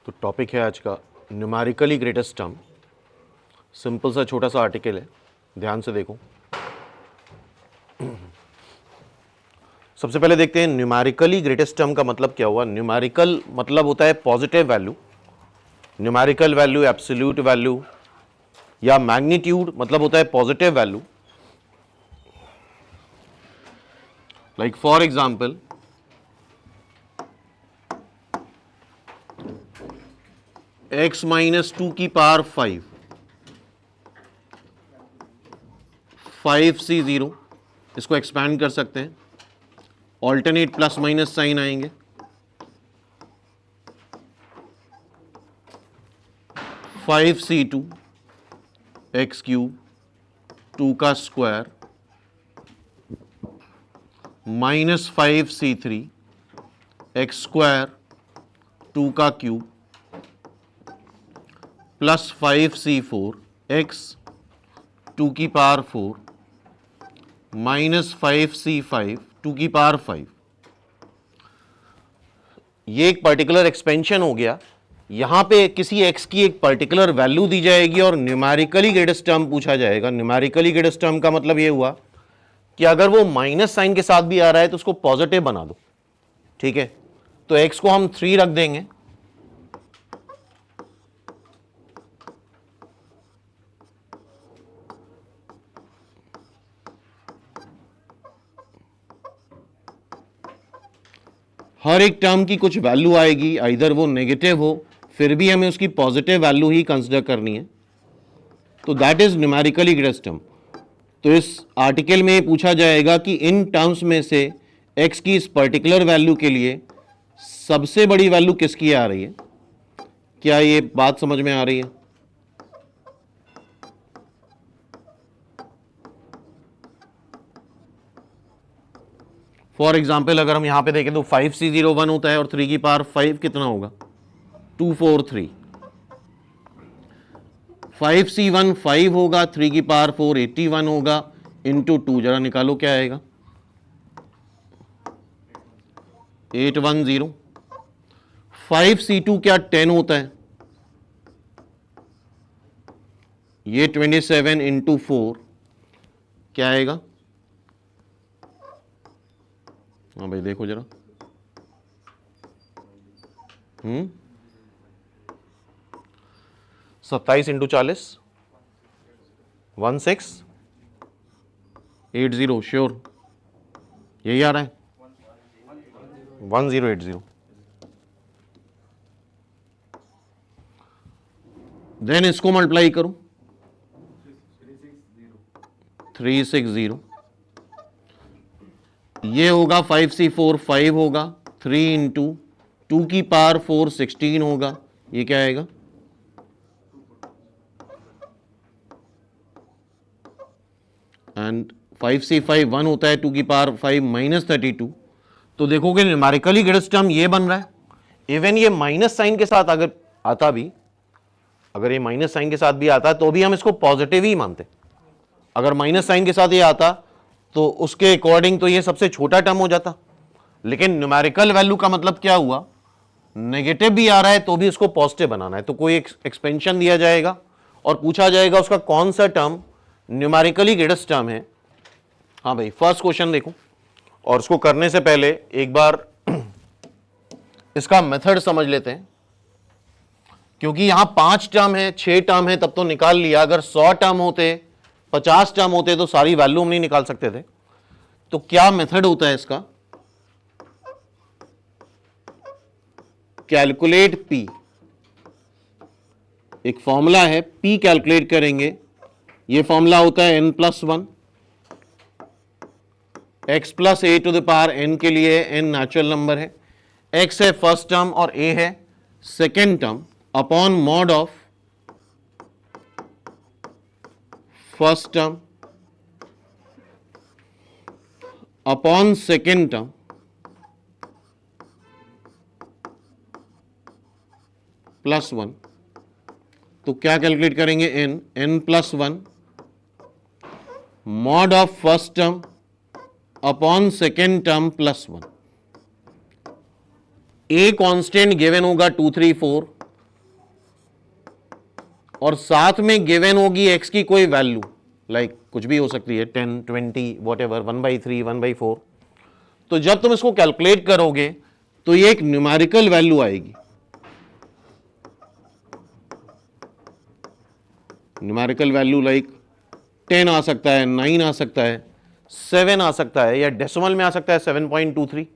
तो टॉपिक है आज का न्यूमेरिकली ग्रेटेस्ट टर्म। सिंपल सा छोटा सा आर्टिकल है, ध्यान से देखो। सबसे पहले देखते हैं न्यूमेरिकली ग्रेटेस्ट टर्म का मतलब क्या हुआ। न्यूमेरिकल मतलब होता है positive value, numerical value, absolute value या मैग्नीट्यूड मतलब होता है positive value. Like for example x minus 2 की पावर 5c0, इसको एक्सपैंड कर सकते हैं, ऑल्टरनेट प्लस माइनस साइन आएंगे। 5c2 एक्स क्यूब 2 का square minus 5c3 x square 2 का क्यूब प्लस 5c4 एक्स 2 की पावर 4 माइनस 5c5 2 की पावर 5। ये एक पर्टिकुलर एक्सपेंशन हो गया। यहां पे किसी x की एक पर्टिकुलर वैल्यू दी जाएगी और न्यूमेरिकली ग्रेटेस्ट टर्म पूछा जाएगा। न्यूमेरिकली ग्रेटेस्ट टर्म का मतलब ये हुआ कि अगर वो माइनस साइन के साथ भी आ रहा है तो उसको पॉजिटिव बना दो, ठीक है। तो x को हम 3 रख देंगे, हर एक टर्म की कुछ वैल्यू आएगी, आइदर वो नेगेटिव हो, फिर भी हमें उसकी पॉजिटिव वैल्यू ही कंसिडर करनी है। तो that is numerically greatest term. तो इस आर्टिकल में पूछा जाएगा कि इन टर्म्स में से x की इस पर्टिकुलर वैल्यू के लिए सबसे बड़ी वैल्यू किसकी आ रही है। क्या ये बात समझ में आ रही है? फॉर एग्जाम्पल अगर हम यहां पे देखें तो 5c0 1 होता है और 3 की पावर 5 कितना होगा, 243। 5c1 5 होगा, 3 की पावर 4 81 होगा, इंटू 2 जरा निकालो क्या आएगा, 810। 5c2 क्या 10 होता है, ये 27 इंटू 4 क्या आएगा। हाँ भाई देखो जरा, 27 इंटू 40 1680, श्योर यही आ रहा है, 1080। देन इसको मल्टीप्लाई करो, 360, ये होगा 5c4 5 होगा, 3 इंटू 2 की पावर 4 16 होगा, ये क्या आएगा, एंड 5c5 1 होता है, 2 की पावर 5 माइनस 32। तो देखोगे न्यूमेरिकली ग्रेटेस्ट टर्म ये बन रहा है। इवन ये माइनस साइन के साथ अगर आता भी, अगर ये माइनस साइन के साथ भी आता तो भी हम इसको पॉजिटिव ही मानते। अगर माइनस साइन के साथ ये आता तो उसके अकॉर्डिंग तो ये सबसे छोटा टर्म हो जाता। लेकिन न्यूमेरिकल वैल्यू का मतलब क्या हुआ, नेगेटिव भी आ रहा है तो भी उसको पॉजिटिव बनाना है। तो कोई एक्सपेंशन दिया जाएगा और पूछा जाएगा उसका कौन सा टर्म न्यूमेरिकली ग्रेटेस्ट टर्म है। हाँ भाई फर्स्ट क्वेश्चन देखो, और उसको करने से पहले एक बार इसका मेथड समझ लेते हैं, क्योंकि यहां 5 टर्म है, 6 टर्म है तब तो निकाल लिया। अगर 100 टर्म होते, 50 टर्म होते तो सारी वैल्यू हम नहीं निकाल सकते थे। तो क्या मेथड होता है इसका, कैलकुलेट पी, एक फॉर्मूला है, पी कैलकुलेट करेंगे। ये फॉर्मूला होता है n+1, x plus a to the power n के लिए n नेचुरल नंबर है, x है फर्स्ट टर्म और a है second term, upon mod of first term upon second term +1। तो क्या कैलकुलेट करेंगे, n+1 mod of first term upon second term +1। A constant given होगा 2 3 4, और साथ में गिवन होगी x की कोई वैल्यू, लाइक कुछ भी हो सकती है 10 20 वॉट एवर, 1/3 1/4। तो जब तुम इसको कैलकुलेट करोगे तो ये एक न्यूमेरिकल वैल्यू आएगी, न्यूमेरिकल वैल्यू लाइक 10 आ सकता है, 9 आ सकता है, 7 आ सकता है, या डेसिमल में आ सकता है 7.23,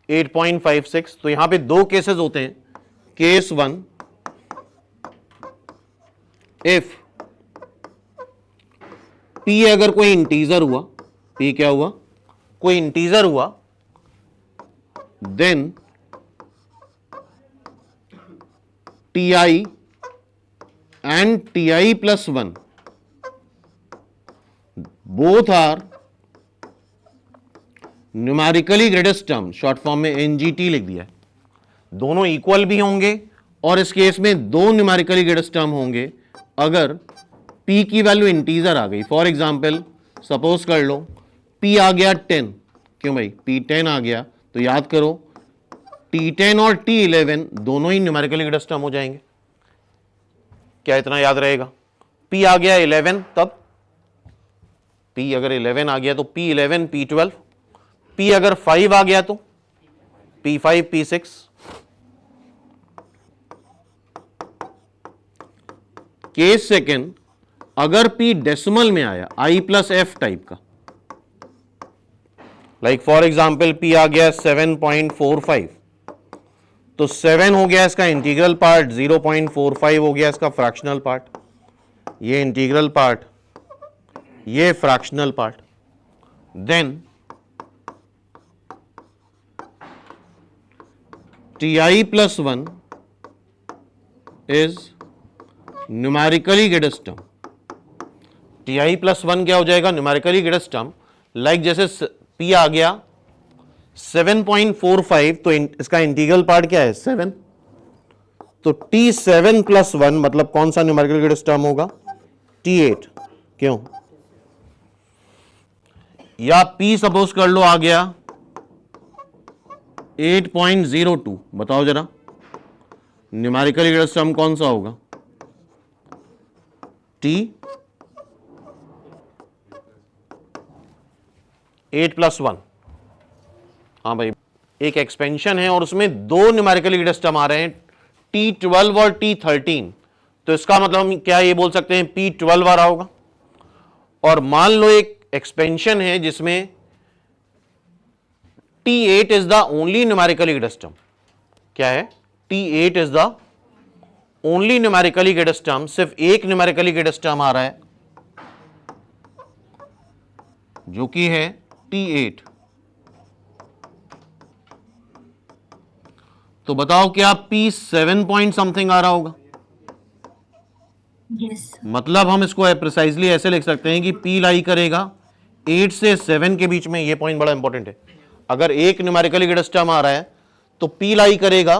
8.56। तो यहां पे दो केसेस होते हैं। केस 1, इफ p अगर कोई इंटीजर हुआ, p क्या हुआ, कोई इंटीजर हुआ, then ti and ti plus 1 both are numerically greatest term, short form में एनजीटी लिख दिया है। दोनों इक्वल भी होंगे और इस केस में दो न्यूमेरिकली ग्रेटेस्ट टर्म होंगे अगर p की वैल्यू इंटीजर आ गई। फॉर एग्जांपल सपोज कर लो p आ गया 10, क्यों भाई, p 10 आ गया तो याद करो t10 और t11 दोनों ही न्यूमेरिकली ग्रेटेस्ट टर्म हो जाएंगे। क्या इतना याद रहेगा? p आ गया 11, तब p अगर 11 आ गया तो p11 p12, p अगर 5 आ गया तो p5 p6। केस सेकेंड, अगर p डेसिमल में आया i प्लस f टाइप का, लाइक फॉर एग्जांपल p आ गया 7.45, तो 7 हो गया इसका इंटीग्रल पार्ट, 0.45 हो गया इसका फ्रैक्शनल पार्ट, ये इंटीग्रल पार्ट, ये fractional part. Then ti plus 1 is numerically greatest term. ti plus 1 क्या हो जाएगा? Numerically greatest term. लाइक जैसे p आ गया 7.45, तो इसका इंटीग्रल पार्ट क्या है? 7। तो t7 plus 1 मतलब कौन सा न्यूमेरिकल ग्रेटेस्ट टर्म होगा? t8। क्यों? या p सपोज कर लो आ गया 8.02, बताओ जरा न्यूमेरिकल ग्रेटेस्ट टर्म कौन सा होगा? t 8 plus 1। हाँ भाई, एक एक्सपेंशन है और उसमें दो न्यूमेरिकली ग्रेटेस्ट टर्म आ रहे हैं, t12 और t13। तो इसका मतलब हम क्या ये बोल सकते हैं p12 आ रहा होगा। और मान लो एक एक्सपेंशन है जिसमें t8 is the only numerically greatest term. क्या है? t8 is the only numerically greatest term, सिर्फ एक न्यूमेरिकली ग्रेटेस्ट टर्म आ रहा है जो कि है t8। तो बताओ क्या p 7 पॉइंट समथिंग आ रहा होगा? Yes. मतलब हम इसको प्रिसाइजली ऐसे लिख सकते हैं कि p लाई करेगा 8 से 7 के बीच में। ये पॉइंट बड़ा इंपॉर्टेंट है। अगर एक न्यूमेरिकली ग्रेटेस्ट टर्म आ रहा है तो p लाई करेगा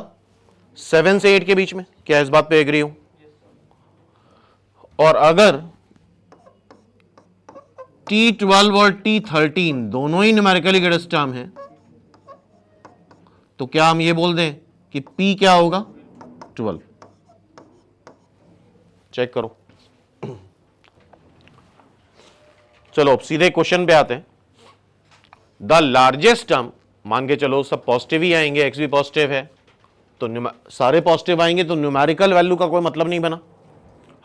7 से 8 के बीच में। क्या इस बात पे एग्री हूं? और अगर t12 और t13 दोनों ही न्यूमेरिकली ग्रेटेस्ट टर्म है तो क्या हम ये बोल दें कि p क्या होगा? 12। चेक करो। चलो अब सीधे क्वेश्चन पे आते हैं। द लार्जेस्ट टर्म, मान के चलो सब पॉजिटिव ही आएंगे, x भी पॉजिटिव है तो सारे पॉजिटिव आएंगे तो न्यूमेरिकल वैल्यू का कोई मतलब नहीं बना।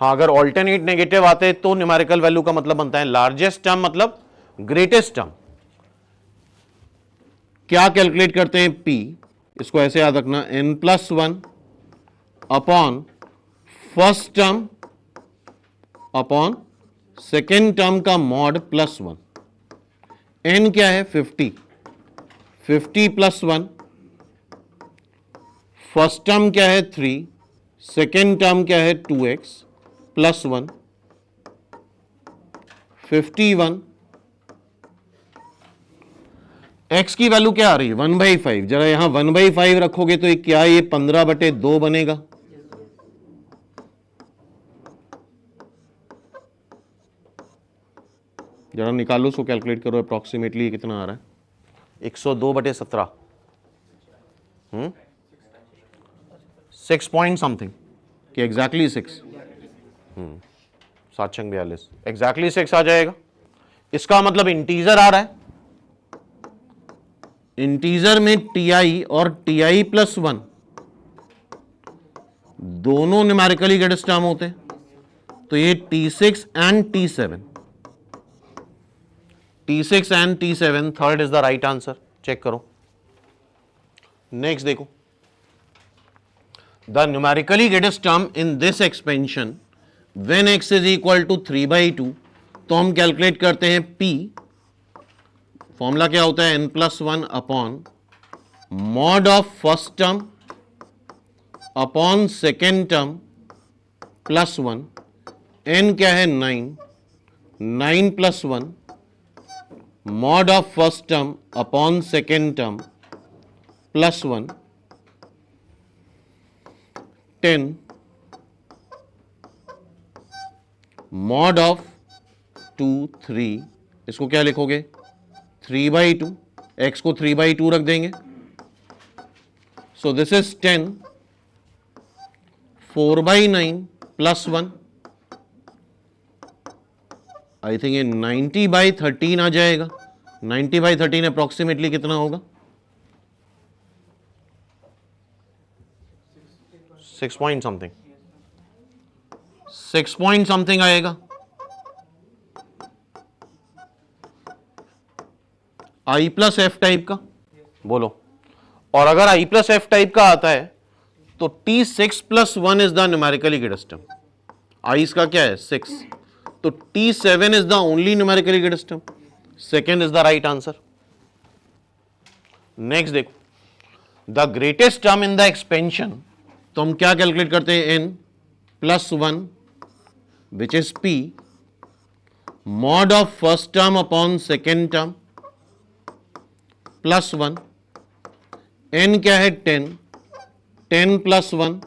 हाँ, अगर ऑल्टरनेट नेगेटिव आते तो न्यूमेरिकल वैल्यू का मतलब बनता है। लार्जेस्ट टर्म मतलब ग्रेटेस्ट टर्म। क्या कैलकुलेट करते हैं? p, इसको ऐसे याद रखना, n+1 upon first term upon second term का मॉड +1। n क्या है? 50, 50 + 1। फर्स्ट टर्म क्या है? 3, सेकेंड टर्म क्या है? 2x +1, 51। x की वैल्यू क्या आ रही है? 1/5। जरा यहां 1/5 रखोगे तो क्या ये 15/2 बनेगा? जरा निकालो, उसको कैलकुलेट करो अप्रोक्सीमेटली कितना आ रहा है। 102/17, 6 पॉइंट समथिंग कि एग्जैक्टली 6। 7 छंग 42, एग्जैक्टली 6 आ जाएगा। इसका मतलब इंटीजर आ रहा है, इंटीजर में ti और ti प्लस 1 दोनों न्यूमेरिकली ग्रेटेस्ट टर्म होते हैं, तो ये t6 and t7, t6 and t7 third is the right answer. Check करो। नेक्स्ट देखो, the numerically greatest term in this expansion when x is equal to 3/2, तो हम कैलकुलेट करते हैं p, फॉर्मूला क्या होता है n+1 upon mod of first term upon second term plus 1, n क्या है 9 plus 1 mod of first term upon second term plus 1 10 mod of 2 3, इसको क्या लिखोगे 3/2, x को 3/2 रख देंगे, so this is 10 4/9 plus 1, I think ये 90/13 आ जाएगा। 90/13 अप्रोक्सीमेटली कितना होगा 6 पॉइंट समथिंग, 6 पॉइंट समथिंग आएगा। आई प्लस एफ टाइप का बोलो, और अगर आई प्लस एफ टाइप का आता है तो t6 plus 1 is the numerically greatest term. I इसका क्या है 6, तो t7 is the only numerically greatest term, second is the right answer. Next देखो, the greatest term in the expansion, तो हम क्या कैलकुलेट करते हैं n+1 which is p mod of first term upon second term plus 1, n क्या है 10 plus 1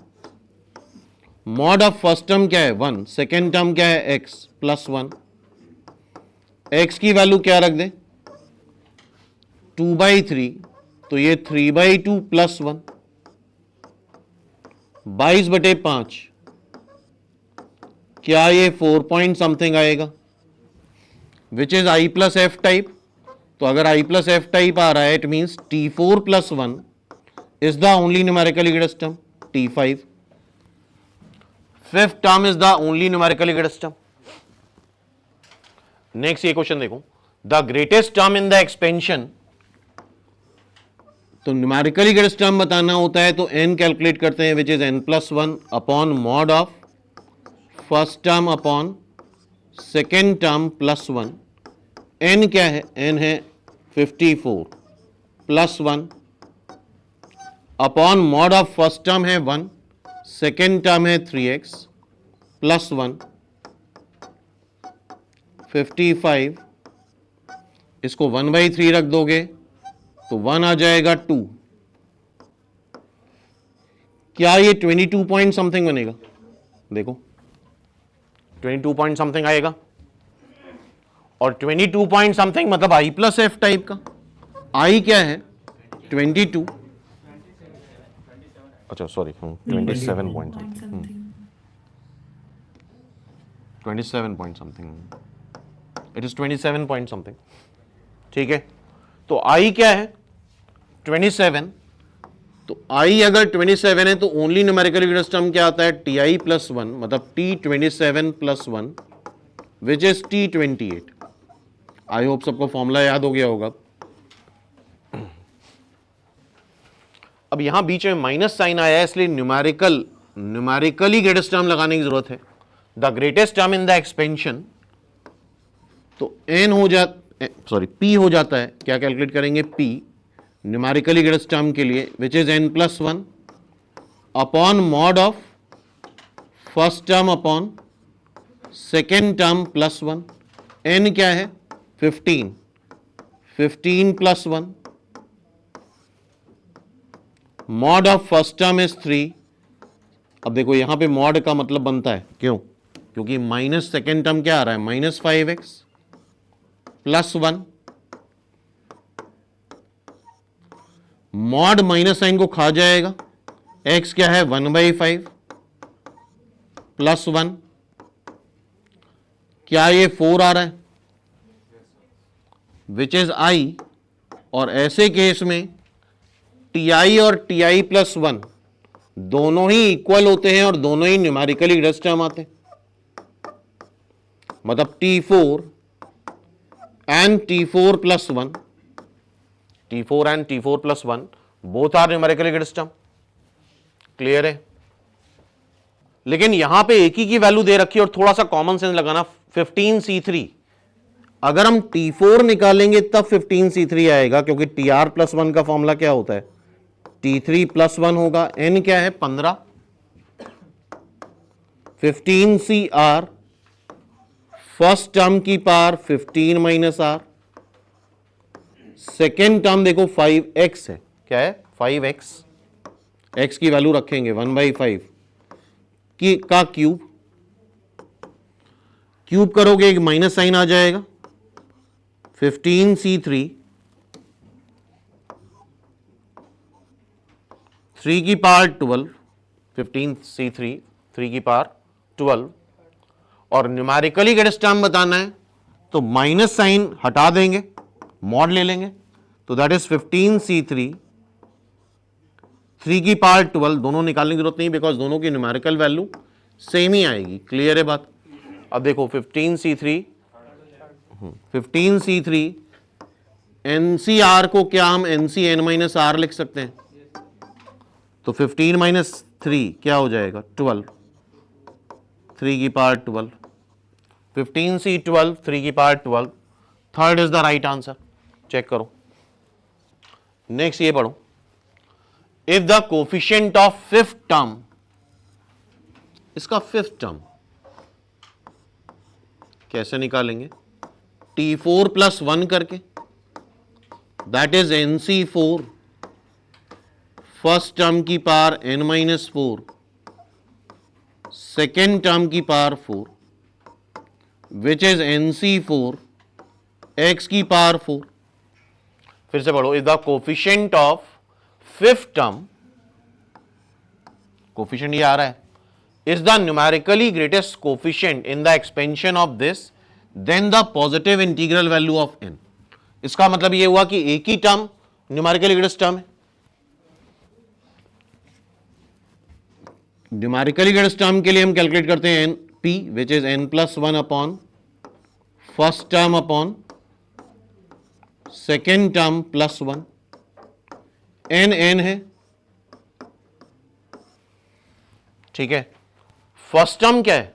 mod of first term क्या है 1, सेकेंड टर्म क्या है x प्लस 1, x की वैल्यू क्या रख दें 2/3, तो ये 3/2 प्लस 1 22/5, क्या ये 4 पॉइंट समथिंग आएगा which is I plus F type. तो अगर आई प्लस एफ टाइप आ रहा है it means t4 plus 1 is the only numerically greatest term, t5 fifth term is the only numerically greatest term. Next ये question देखो, the greatest term in the expansion, तो numerically greatest term बताना होता है तो n calculate करते हैं which is n+1 upon mod of first term upon second term plus 1, n क्या है n है 54 plus 1 upon mod of first term है 1, सेकेंड टर्म है 3x प्लस 1 55, इसको 1/3 रख दोगे तो 1 आ जाएगा 2, क्या ये 22 पॉइंट समथिंग बनेगा, देखो 22 पॉइंट समथिंग आएगा, और 22 पॉइंट समथिंग मतलब आई प्लस एफ टाइप का। आई क्या है 22, अच्छा sorry 27 point something, 27 point something, it is 27 point something, ठीक है। तो आई क्या है 27, तो आई अगर 27 है तो ओनली न्यूमेरिकल ग्रेटेस्ट टर्म क्या आता है ti प्लस 1, मतलब t27 plus 1 which is t28। I hope सबको फॉर्मूला याद हो गया होगा। अब यहां बीच में माइनस साइन आया है इसलिए न्यूमेरिकली ग्रेटेस्ट टर्म लगाने की जरूरत है। The greatest term in the expansion, तो n हो जाता सॉरी p हो जाता है, क्या कैलकुलेट करेंगे p न्यूमेरिकली ग्रेटेस्ट टर्म के लिए which is n+1 upon mod of first term upon second term plus 1, n क्या है 15 plus 1 mod of first term is 3। अब देखो यहां पे मॉड का मतलब बनता है, क्यों, क्योंकि माइनस सेकेंड टर्म क्या आ रहा है -5x plus 1, mod minus sign को खा जाएगा, x क्या है 1/5 प्लस 1 क्या ये 4 आ रहा है, विच इज आई, और ऐसे केस में ti और ti प्लस 1 दोनों ही इक्वल होते हैं और दोनों ही न्यूमेरिकली ग्रेटेस्ट टर्म आते हैं। मतलब T4 and T4 plus 1, T4 and T4 plus 1 both are numerically greatest term। Clear है? लेकिन यहां पे एक ही की वैल्यू दे रखी है और थोड़ा सा कॉमन सेंस लगाना, 15C3, अगर हम T4 निकालेंगे तब 15C3 आएगा, क्योंकि Tr प्लस 1 का फॉर्मूला क्या होता है, T3 प्लस 1 होगा, n क्या है 15, 15Cr, फर्स्ट टर्म की power 15 minus R, second term देखो 5x है, क्या है 5x, x की वैल्यू रखेंगे 1/5 की का क्यूब, क्यूब करोगे एक माइनस साइन आ जाएगा, 15C3, 3 की पावर 12, 15C3 3 की पावर 12, और न्यूमेरिकली ग्रेटेस्ट टर्म बताना है तो माइनस साइन हटा देंगे, मॉड ले लेंगे, तो दैट इज 15C3, 3 की पावर 12, दोनों निकालने की जरूरत नहीं बिकॉज दोनों की न्यूमेरिकल वैल्यू सेम ही आएगी। क्लियर है बात? अब देखो 15C3 NCR को क्या हम NCn माइनस आर लिख सकते हैं, तो 15 माइनस 3 क्या हो जाएगा 12, 3 की पावर 12, 15C12 3 की power 12, third is the right answer. Check करो। नेक्स्ट ये पढ़ो, if the coefficient of fifth term, इसका फिफ्थ टर्म कैसे निकालेंगे, T4 प्लस 1 करके, that is NC4, first term की पावर n-4, सेकेंड टर्म की power 4, which is NC4 x की पावर 4। फिर से पढ़ो, if the coefficient of fifth term, coefficient ये आ रहा है, is the numerically greatest coefficient in the expansion of this, then the positive integral value of n। इसका मतलब ये हुआ कि एक ही टर्म न्यूमेरिकली ग्रेटेस्ट टर्म है। न्यूमेरिकली ग्रेटेस्ट टर्म के लिए हम कैलकुलेट करते हैं n p which is n plus 1 upon first term upon second term plus 1, n है, ठीक है। फर्स्ट टर्म क्या है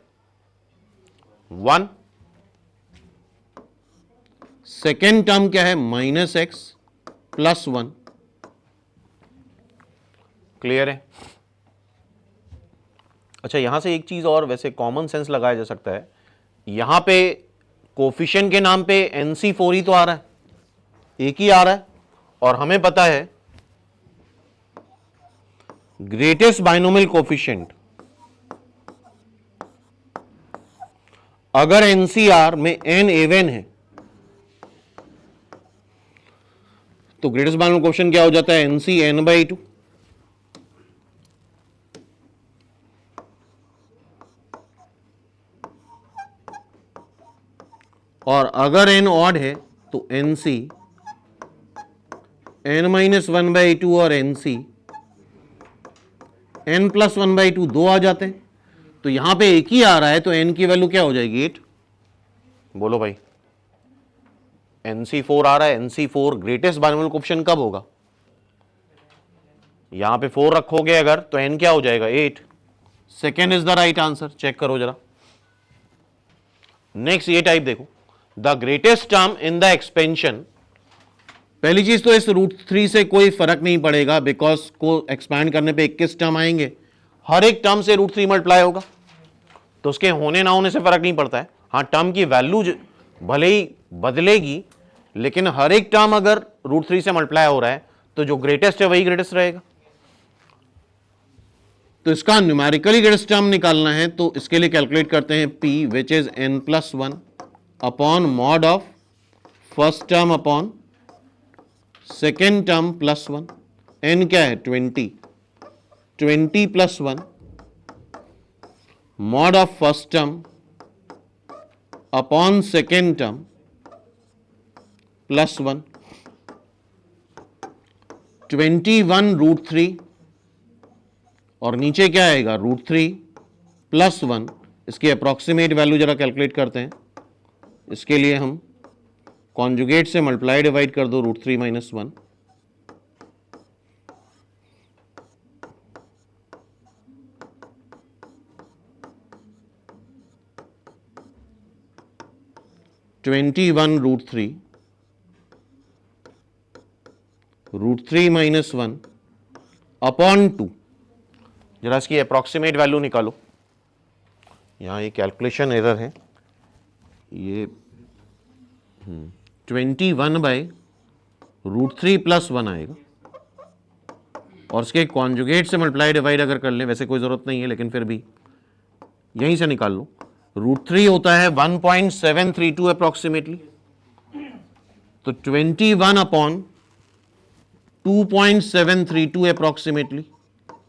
1, सेकेंड टर्म क्या है -x प्लस 1। क्लियर है? अच्छा, यहां से एक चीज और वैसे कॉमन सेंस लगाया जा सकता है, यहां पे कोफिशिएंट के नाम पे NC4 ही तो आ रहा है, एक ही आ रहा है, और हमें पता है ग्रेटेस्ट बाइनोमियल कोफिशिएंट अगर NCR में n इवन है तो ग्रेटेस्ट बाइनोमियल कोफिशिएंट क्या हो जाता है NC n/2। और अगर n ऑड है तो NC n-1/2 और NC n प्लस 1/2 दो आ जाते हैं, तो यहां पे एक ही आ रहा है तो n की वैल्यू क्या हो जाएगी 8। बोलो भाई, NC4 आ रहा है, NC4 ग्रेटेस्ट बाइनोमियल कोफिशिएंट कब होगा, यहां पे 4 रखोगे अगर तो n क्या हो जाएगा 8। Second is the right answer. Check करो जरा। नेक्स्ट ये टाइप देखो, the greatest term in the expansion, पहली चीज तो इस √3 से कोई फर्क नहीं पड़ेगा बिकॉज को एक्सपैंड करने पे 21 टर्म आएंगे, हर एक टर्म से √3 मल्टीप्लाई होगा, तो उसके होने ना होने से फर्क नहीं पड़ता है। हाँ, टर्म की वैल्यू भले ही बदलेगी लेकिन हर एक टर्म अगर √3 से मल्टीप्लाई हो रहा है तो जो ग्रेटेस्ट है वही ग्रेटेस्ट रहेगा। तो इसका न्यूमेरिकली ग्रेटेस्ट टर्म निकालना है तो इसके लिए कैलकुलेट करते हैं p which is n plus 1 upon mod of first term upon second term plus 1, n क्या है 20, 20 plus 1 mod of first term upon second term plus 1, 21√3 और नीचे क्या आएगा √3 प्लस 1। इसकी अप्रॉक्सीमेट वैल्यू जरा कैलकुलेट करते हैं। इसके लिए हम कॉन्जुगेट से मल्टीप्लाई डिवाइड कर दो √3 माइनस 1, √3 माइनस 1 अपॉन 2। जरा इसकी अप्रॉक्सीमेट वैल्यू निकालो। यहां ये कैलकुलेशन एरर है। ये 21/√3 प्लस 1 आएगा और इसके कॉन्जुगेट से मल्टीप्लाई डिवाइड अगर कर लें, वैसे कोई जरूरत नहीं है लेकिन फिर भी यहीं से निकाल लो। √3 होता है 1.732 अप्रॉक्सीमेटली, तो 21 अपॉन 2.732 अप्रॉक्सीमेटली।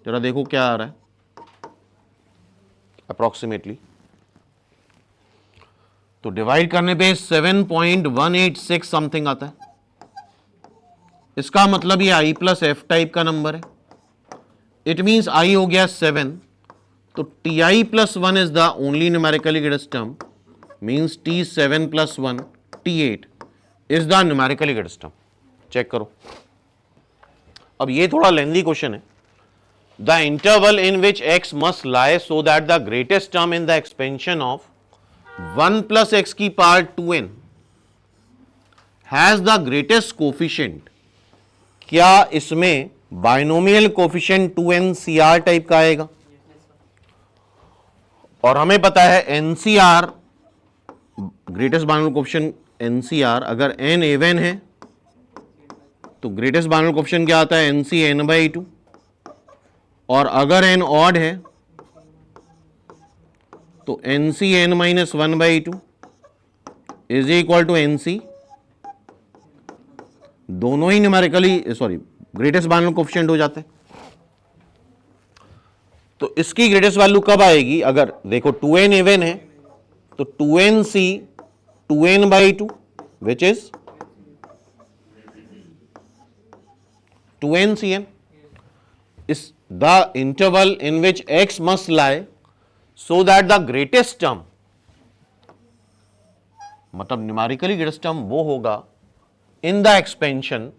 जरा देखो क्या आ रहा है अप्रॉक्सीमेटली। तो डिवाइड करने पे 7.186 समथिंग आता है। इसका मतलब ये i प्लस एफ टाइप का नंबर है। इट मींस i हो गया 7, तो ti plus 1 is the only numerically greatest term, means t7 plus 1 t8 is the numerically greatest term. Check करो। अब ये थोड़ा लेंथी क्वेश्चन है। The interval in which x must lie so that the greatest term in the expansion of 1 plus x की power 2n has the greatest coefficient. क्या इसमें binomial coefficient 2n CR type का आएगा? और हमें पता है NCR greatest binomial coefficient NCR, अगर n इवन है तो ग्रेटेस्ट बाइनोमियल कोफिशिएंट क्या आता है NC n/2, और अगर n ऑड है तो NC n-1/2 is equal to NC, दोनों ही न्यूमेरिकली ग्रेटेस्ट बाइनोमियल कोफिशिएंट हो जाते हैं। तो इसकी ग्रेटेस्ट वैल्यू कब आएगी? अगर देखो 2n इवन है तो 2nC 2n/2 which is 2nCn is the interval in which x must lie so that the greatest term, मतलब न्यूमेरिकली ग्रेटेस्ट टर्म वो होगा इन द एक्सपेंशन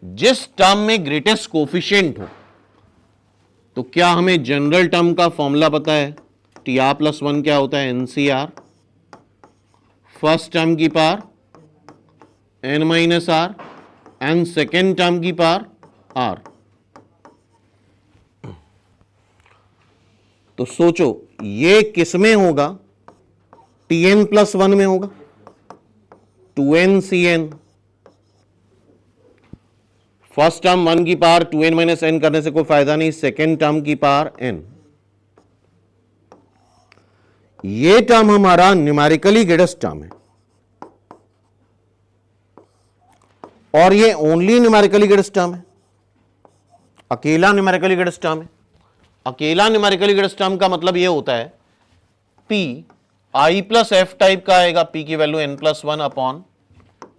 जिस टर्म में ग्रेटेस्ट कोफिशिएंट हो। तो क्या हमें जनरल टर्म का फॉर्मूला पता है? TR प्लस 1 क्या होता है NCR, फर्स्ट टर्म की power n-r and second term की पावर r। तो सोचो ये किसमें होगा? Tn प्लस 1 में होगा, 2nCn। फर्स्ट टर्म 1 की पावर 2n माइनस n करने से कोई फायदा नहीं, सेकेंड टर्म की पावर n। ये टर्म हमारा न्यूमेरिकली ग्रेटेस्ट टर्म है और ये ओनली न्यूमेरिकली ग्रेटेस्ट टर्म है, अकेला न्यूमेरिकली ग्रेटेस्ट टर्म है। अकेला न्यूमेरिकली ग्रेटेस्ट टर्म का मतलब ये होता है P I plus F type का आएगा, P की value n+1 upon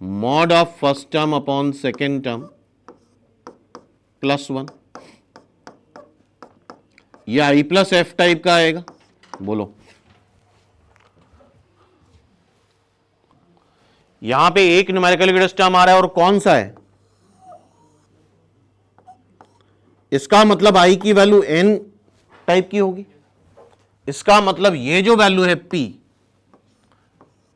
mod of first term upon second term plus 1। ये I प्लस एफ टाइप का आएगा। बोलो यहां पे एक न्यूमेरिकली ग्रेटेस्ट टर्म आ रहा है और कौन सा है? इसका मतलब I की वैल्यू n टाइप की होगी। इसका मतलब ये जो वैल्यू है P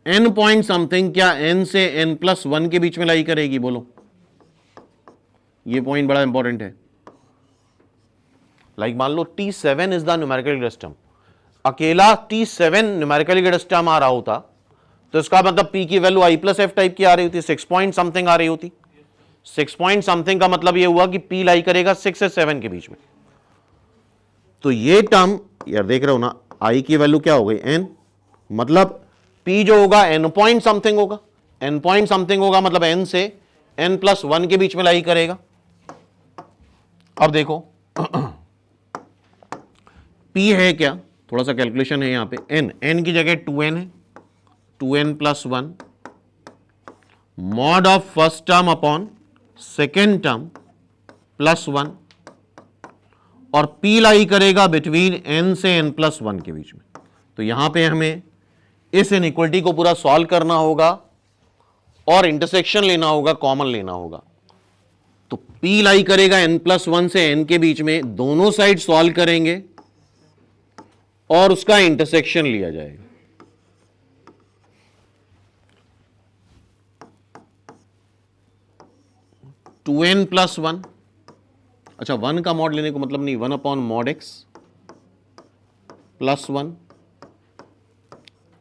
n पॉइंट समथिंग, क्या n से n+1 के बीच में लाई करेगी? बोलो, ये पॉइंट बड़ा इंपॉर्टेंट है। लाइक मान लो T7 is the numerically greatest term, अकेला T7 न्यूमेरिकली ग्रेटेस्ट टर्म आ रहा होता तो इसका मतलब P की value I plus F type की आ रही होती, 6 पॉइंट समथिंग आ रही होती। 6 पॉइंट समथिंग का मतलब ये हुआ कि P लाई करेगा 6 से 7 के बीच में। तो ये टर्म यार देख रहे हो ना, I की वैल्यू क्या हो गई n, मतलब P जो होगा n पॉइंट समथिंग होगा, n पॉइंट समथिंग होगा मतलब n से n+1 के बीच में लाई करेगा। अब देखो P है क्या, थोड़ा सा कैलकुलेशन है यहां पे। n की जगह 2n है, 2n+1 mod of first term upon second term +1 और p लाई करेगा बिटवीन n से n+1 के बीच में। तो यहां पे हमें इस इनइक्वलिटी को पूरा सॉल्व करना होगा और इंटरसेक्शन लेना होगा, कॉमन लेना होगा। तो p लाई करेगा n+1 से n के बीच में, दोनों साइड सॉल्व करेंगे और उसका इंटरसेक्शन लिया जाएगा। टू एन प्लस वन, अच्छा 1 का मॉड लेने को मतलब नहीं, 1/mod x +1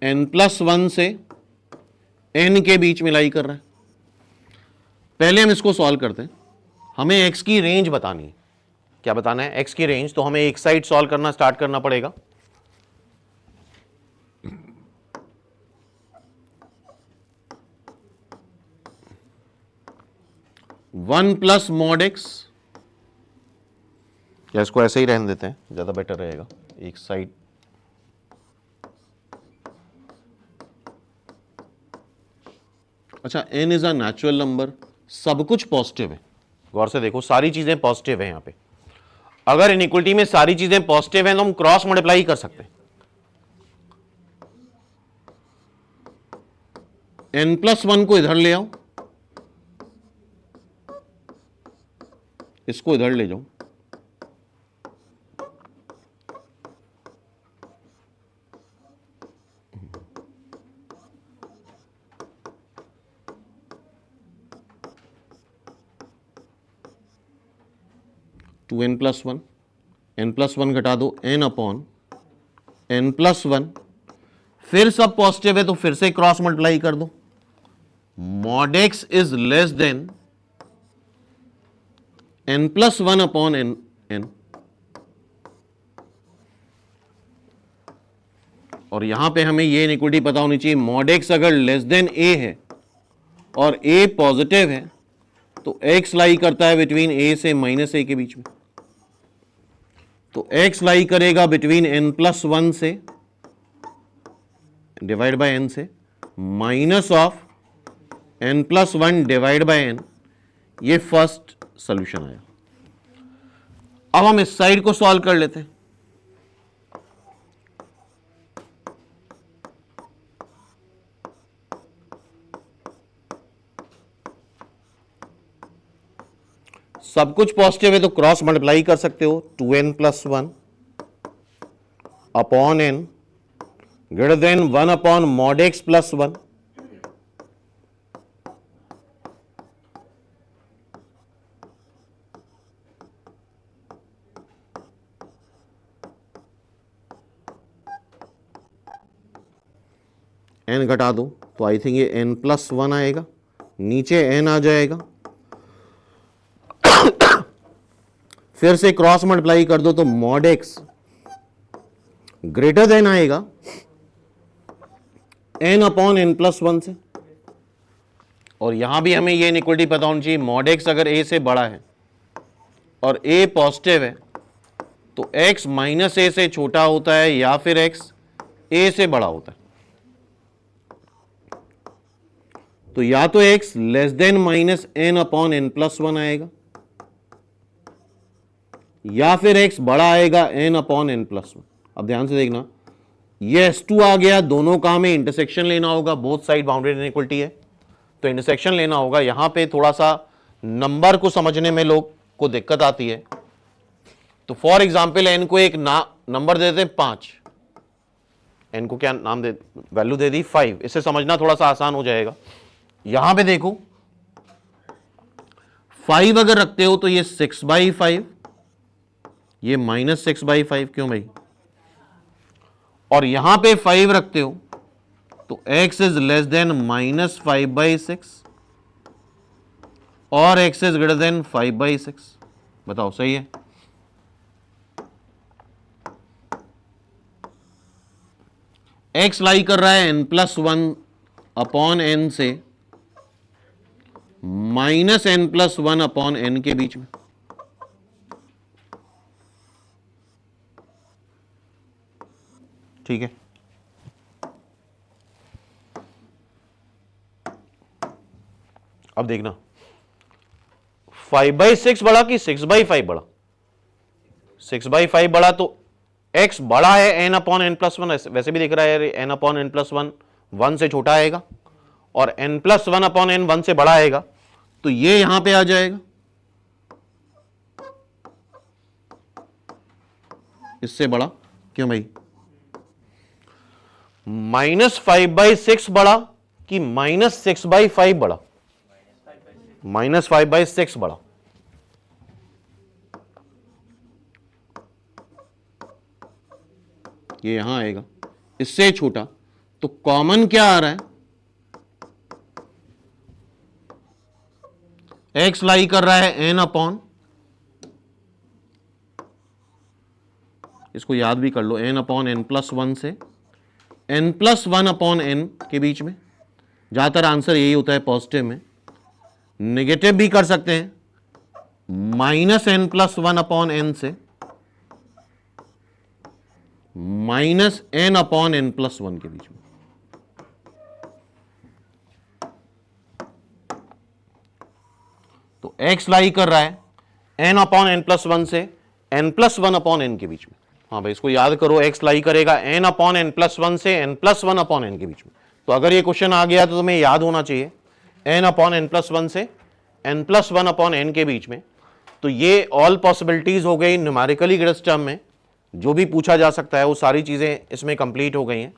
n+1 से n के बीच में लाई कर रहा है। पहले हम इसको सॉल्व करते हैं। हमें x की रेंज बतानी है। क्या बताना है? x की रेंज। तो हमें एक साइड सॉल्व करना स्टार्ट करना पड़ेगा। वन प्लस मॉड x, या इसको ऐसे ही रहने देते हैं, ज्यादा बेटर रहेगा। एक साइड अच्छा, n is a natural number, सब कुछ पॉजिटिव है। गौर से देखो, सारी चीजें पॉजिटिव है। यहां पे अगर इनइक्वलिटी में सारी चीजें पॉजिटिव हैं तो हम क्रॉस मल्टीप्लाई कर सकते हैं। n+1 को इधर ले आओ, इसको इधर ले जाओ, टू n+1, n+1 घटा दो n/n+1, फिर सब पॉजिटिव है तो फिर से क्रॉस मल्टीप्लाई कर दो। mod x is less than n+1/n, और यहां पे हमें ये इनइक्वलिटी पता होनी चाहिए, mod x अगर लेस देन a है और a पॉजिटिव है तो x लाई करता है बिटवीन a से -a के बीच में। तो x लाई करेगा बिटवीन n+1 से डिवाइड बाय n से minus of n+1 divide by n। ये फर्स्ट सॉल्यूशन आया। अब हम इस साइड को सॉल्व कर लेते हैं। सब कुछ पॉजिटिव है तो क्रॉस मल्टीप्लाई कर सकते हो। 2n+1 upon n greater than 1/mod x +1, n घटा दो तो आई थिंक ये n+1 आएगा, नीचे n आ जाएगा, फिर से क्रॉस मल्टीप्लाई कर दो तो mod x ग्रेटर देन आएगा n/n+1 से। और यहां भी हमें ये इनइक्वलिटी पता होनी चाहिए, mod x अगर a से बड़ा है और a पॉजिटिव है तो x -a से छोटा होता है या फिर x a से बड़ा होता है। तो या तो x लेस देन -n/n+1 आएगा या फिर x बड़ा आएगा n/n+1। अब ध्यान से देखना, ये S2 आ गया, दोनों का हमें इंटरसेक्शन लेना होगा। बोथ साइड बाउंडेड इनइक्वलिटी है तो इंटरसेक्शन लेना होगा। यहां पे थोड़ा सा नंबर को समझने में लोग को दिक्कत आती है। तो फॉर एग्जांपल n को एक नंबर दे देते हैं 5, n को क्या नाम दे, वैल्यू दे दी 5, इसे समझना थोड़ा सा आसान हो जाएगा। यहां पे देखो 5 अगर रखते हो तो ये 6/5, ये -6/5, क्यों भाई? और यहां पे 5 रखते हो तो x इज लेस देन -5/6 और x इज ग्रेटर देन 5/6। बताओ सही है? x लाई कर रहा है n+1/n से -n+1/n के बीच में। ठीक है, अब देखना 5/6 बड़ा कि 6/5 बड़ा? 6/5 बड़ा, तो x बड़ा है n/n+1, वैसे भी दिख रहा है n/n+1 1 से छोटा आएगा, और n+1/n 1 से बड़ा आएगा, तो ये यहां पे आ जाएगा, इससे बड़ा। क्यों भाई? -5/6 बड़ा कि -6/5 बड़ा? -5/6 बड़ा। ये यहां आएगा, इससे छोटा, तो कॉमन क्या आ रहा है? x लाई कर रहा है n/, इसको याद भी कर लो, n/n+1 से n+1/n के बीच में। ज्यादातर आंसर यही होता है पॉजिटिव में, नेगेटिव भी कर सकते हैं, -n+1/n से -n/n+1 के बीच में। तो x लाई कर रहा है n/n+1 से n+1/n के बीच में। हाँ भाई, इसको याद करो, x लाई करेगा n/n+1 से n+1/n के बीच में। तो अगर ये क्वेश्चन आ गया तो तुम्हें याद होना चाहिए n/n+1 से n+1/n के बीच में। तो ये ऑल पॉसिबिलिटीज हो गई न्यूमेरिकली ग्रेड टर्म में, जो भी पूछा जा सकता है वो सारी चीजें इसमें कंप्लीट हो गई हैं।